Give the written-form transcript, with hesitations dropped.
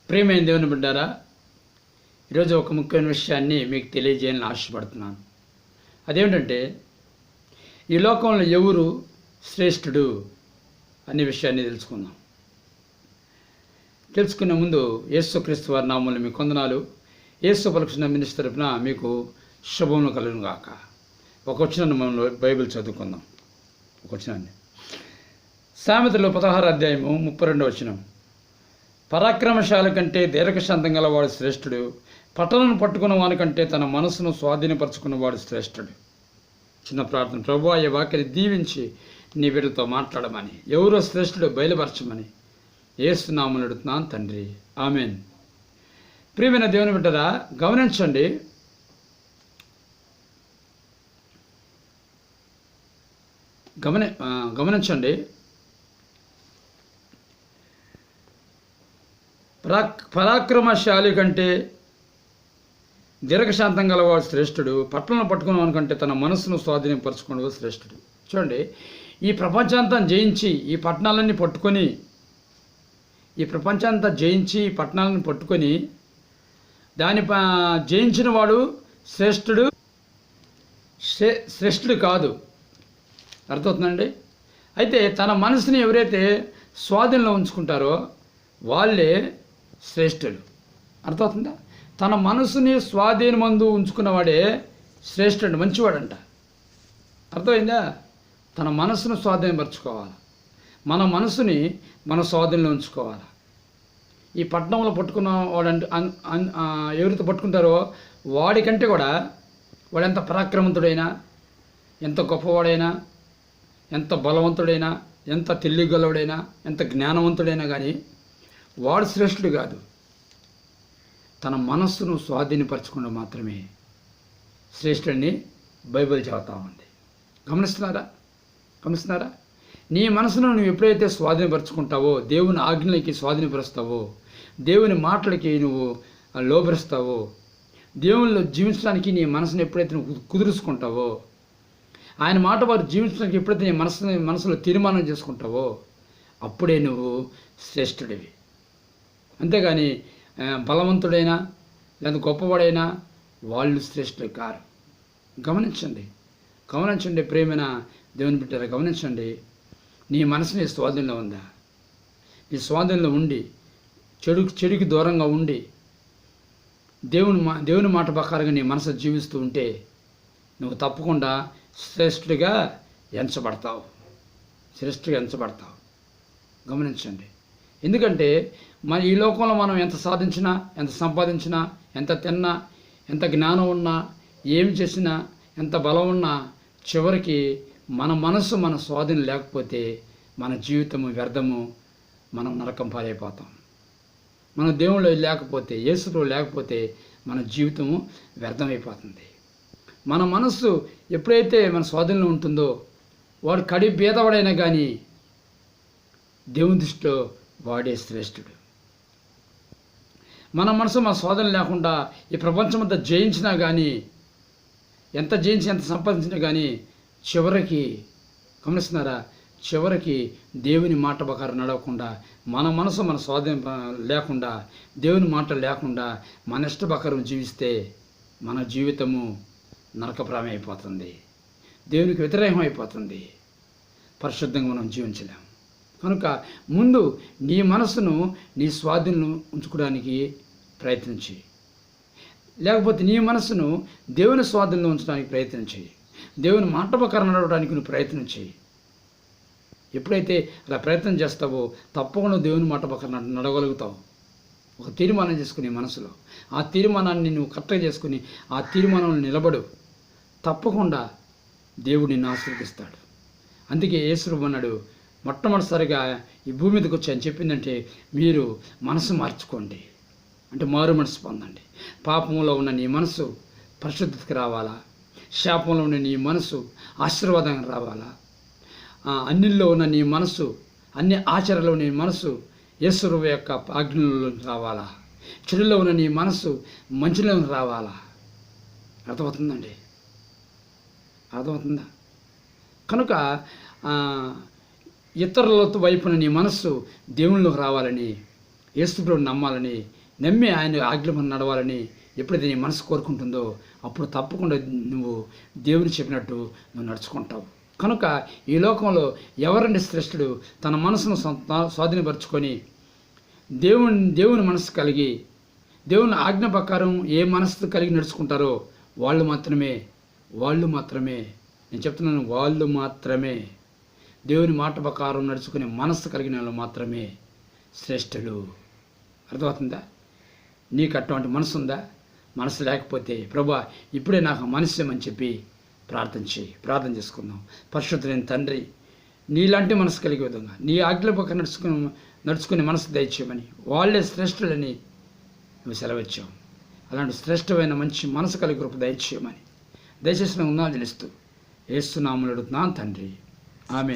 ప్రియమైన దేవుని బిడ్డారా, ఈరోజు ఒక ముఖ్యమైన విషయాన్ని మీకు తెలియజేయాలని ఆశపడుతున్నాను. అదేమిటంటే, ఈ లోకంలో ఎవరు శ్రేష్ఠుడు అనే విషయాన్ని తెలుసుకునే ముందు యేసుక్రీస్తు వారి నామములో మీకు వందనాలు. యేసు పలుకుతున్న మినిస్టర్ తరపున మీకు శుభములు కలుగును గాక. ఒక వచనాన్ని మనం బైబిల్ చదువుకుందాం. ఒక వచనాన్ని సామెతలు 16 అధ్యాయము 32 వచనం. పరాక్రమశాలి కంటే దీర్ఘశాంతం గలవాడు శ్రేష్ఠుడు, పట్టణను పట్టుకున్న వానికంటే తన మనసును స్వాధీనపరచుకున్నవాడు శ్రేష్ఠుడు. చిన్న ప్రార్థన. ప్రభువా, ఈ వాక్యాన్ని దీవించి నీ బిడ్డలతో మాట్లాడమని, ఎవరో శ్రేష్ఠుడు బయలుపరచమని యేసు నామములో అడుగుతున్నాను తండ్రి, ఆమెన్. ప్రియమైన దేవుని బిడ్డరా, గమనించండి. పరాక్రమశాలి కంటే దీర్ఘశాంతం గలవాడు శ్రేష్ఠుడు, పట్టణం పట్టుకున్న కంటే తన మనసును స్వాధీనపరచుకునేవాడు శ్రేష్ఠుడు. చూడండి, ఈ ప్రపంచాంతా జయించి ఈ పట్టణాలన్నీ పట్టుకొని దాని జయించిన వాడు శ్రేష్ఠుడు కాదు. అర్థమవుతుందండి? అయితే తన మనసుని ఎవరైతే స్వాధీనంలో ఉంచుకుంటారో వాళ్ళే శ్రేష్ఠుడు. అర్థమవుతుందా? తన మనసుని స్వాధీనమందు ఉంచుకున్నవాడే శ్రేష్ఠుడు, మంచివాడంట. అర్థమైందా? తన మనసును స్వాధీనపరచుకోవాలి. మన మనసుని మన స్వాధీనంలో ఉంచుకోవాలి. ఈ పట్టణంలో పట్టుకున్న వాడంటే ఎవరితో పట్టుకుంటారో వాడికంటే కూడా వాడు ఎంత పరాక్రమవంతుడైనా, ఎంత గొప్పవాడైనా, ఎంత బలవంతుడైనా, ఎంత తెలివిగలవాడైనా, ఎంత జ్ఞానవంతుడైనా కానీ వాడు శ్రేష్ఠుడు కాదు. తన మనస్సును స్వాధీనపరచుకుంటూ మాత్రమే శ్రేష్ఠుడిని బైబిల్ చెబుతా ఉంది. గమనిస్తున్నారా? నీ మనసును నువ్వు ఎప్పుడైతే స్వాధీనపరచుకుంటావో, దేవుని ఆజ్ఞలకి స్వాధీనపరుస్తావో, దేవుని మాటలకి నువ్వు లోబరుస్తావో, దేవునిలో జీవించడానికి నీ మనసును ఎప్పుడైతే నువ్వు కుదుర్చుకుంటావో, ఆయన మాట వారు జీవించడానికి ఎప్పుడైతే నీ మనసులో తీర్మానం చేసుకుంటావో అప్పుడే నువ్వు శ్రేష్ఠుడివి. అంతేగాని బలవంతుడైనా లేదా గొప్పవాడైనా వాళ్ళు శ్రేష్ఠులు కారు. గమనించండి ప్రియమైన దేవుని బిడ్డలు, గమనించండి. నీ మనసు నీ స్వాధీనంలో ఉందా? నీ స్వాధీనంలో ఉండి చెడుకి దూరంగా ఉండి దేవుని మాట ప్రకారంగా నీ మనసు జీవిస్తూ ఉంటే నువ్వు తప్పకుండా శ్రేష్ఠుడిగా ఎంచబడతావు. గమనించండి. ఎందుకంటే మన ఈ లోకంలో మనం ఎంత సాధించినా, ఎంత సంపాదించినా, ఎంత తిన్నా, ఎంత జ్ఞానం ఉన్నా, ఏమి చేసినా, ఎంత బలం ఉన్నా, చివరికి మన మనసు మన స్వాధీనం లేకపోతే మన జీవితము వ్యర్థము, మనం నరకం పాలైపోతాం. మన దేవుళ్ళు లేకపోతే, యేసులో లేకపోతే మన జీవితము వ్యర్థమైపోతుంది. మన మనస్సు ఎప్పుడైతే మన స్వాధీనంలో ఉంటుందో వాడు కడి బీదవాడైనా కానీ దేవుని దృష్టిలో వాడే శ్రేష్ఠుడు. మన మనసు మన స్వాధీనం లేకుండా ఈ ప్రపంచమంతా జయించినా కానీ, ఎంత సంపాదించినా కానీ చివరికి దేవుని మాట ప్రకారం నడవకుండా, మన మనసు మన స్వాధీనం లేకుండా, దేవుని మాట లేకుండా మన ఇష్ట ప్రకారం జీవిస్తే మన జీవితము నరకప్రాయం అయిపోతుంది, దేవునికి వ్యతిరేకం అయిపోతుంది, పరిశుద్ధంగా మనం జీవించలేము. కనుక ముందు నీ మనసును నీ స్వాధీనం ఉంచుకోవడానికి ప్రయత్నించి, లేకపోతే నీ మనసును దేవుని స్వాధీనంలో ఉంచడానికి ప్రయత్నించి, దేవుని మాట ప్రకారం నడవడానికి నువ్వు ప్రయత్నం చేయి. ఎప్పుడైతే అలా ప్రయత్నం చేస్తావో తప్పకుండా దేవుని మాట ప్రకారం నడవగలుగుతావు. ఒక తీర్మానం చేసుకుని మనసులో ఆ తీర్మానాన్ని నువ్వు కరెక్ట్గా చేసుకుని ఆ తీర్మానంలో నిలబడు. తప్పకుండా దేవుడు నిన్ను ఆశీర్వదిస్తాడు. అందుకే యేసు అన్నాడు, మొట్టమొదటిసారిగా ఈ భూమి మీదకి వచ్చి అని చెప్పిందంటే మీరు మనసు మార్చుకోండి, అంటే మారు మనసు పొందండి. పాపంలో ఉన్న నీ మనసు పరిశుద్ధతకి రావాలా, శాపంలో ఉన్న నీ మనసు ఆశీర్వాదంగా రావాలా, అన్నిల్లో ఉన్న నీ మనసు, అన్ని ఆచారాల్లో నీ మనసు యేసు యొక్క ఆజ్ఞలలో రావాలా, చెడులో ఉన్న నీ మనసు మంచిలో రావాలా. అర్థమవుతుందా? కనుక ఇతరుల వైపున నీ మనస్సు దేవునిలోకి రావాలని యేసుప్రభుని నమ్మాలని, నమ్మి ఆయన ఆజ్ఞలను నడవాలని ఎప్పుడైతే నీ మనసు కోరుకుంటుందో అప్పుడు తప్పకుండా నువ్వు దేవుని చెప్పినట్టు నువ్వు నడుచుకుంటావు. కనుక ఈ లోకంలో ఎవరండి శ్రేష్ఠుడు? తన మనసును స్వాధీనపరుచుకొని దేవుని మనసు కలిగి దేవుని ఆజ్ఞ ప్రకారం ఏ మనసు కలిగి నడుచుకుంటారో వాళ్ళు మాత్రమే నేను చెప్తున్నాను, వాళ్ళు మాత్రమే దేవుని మాట ప్రకారం నడుచుకునే మనస్సు కలిగిన వాళ్ళు మాత్రమే శ్రేష్ఠులు. అర్థమవుతుందా? నీకు అటువంటి మనసు ఉందా? మనసు లేకపోతే ప్రభా ఇప్పుడే నాకు మనసు ఇవ్వమని చెప్పి ప్రార్థన చేసుకుందాం. పరిశుద్ధులైన తండ్రి, నీలాంటి మనసు కలిగే విధంగా నీ ఆజ్ఞల ప్రకారం నడుచుకునే మనసు దయచేయమని, వాళ్ళే శ్రేష్ఠులని నువ్వు సెలవిచ్చావు. అలాంటి శ్రేష్టమైన మంచి మనసు కలిగి కృప దయచేయమని దయచేసిన ఉందా తెలుస్తూ యేసు నామములో అడుగుతున్నాను తండ్రి, ఆమేన్.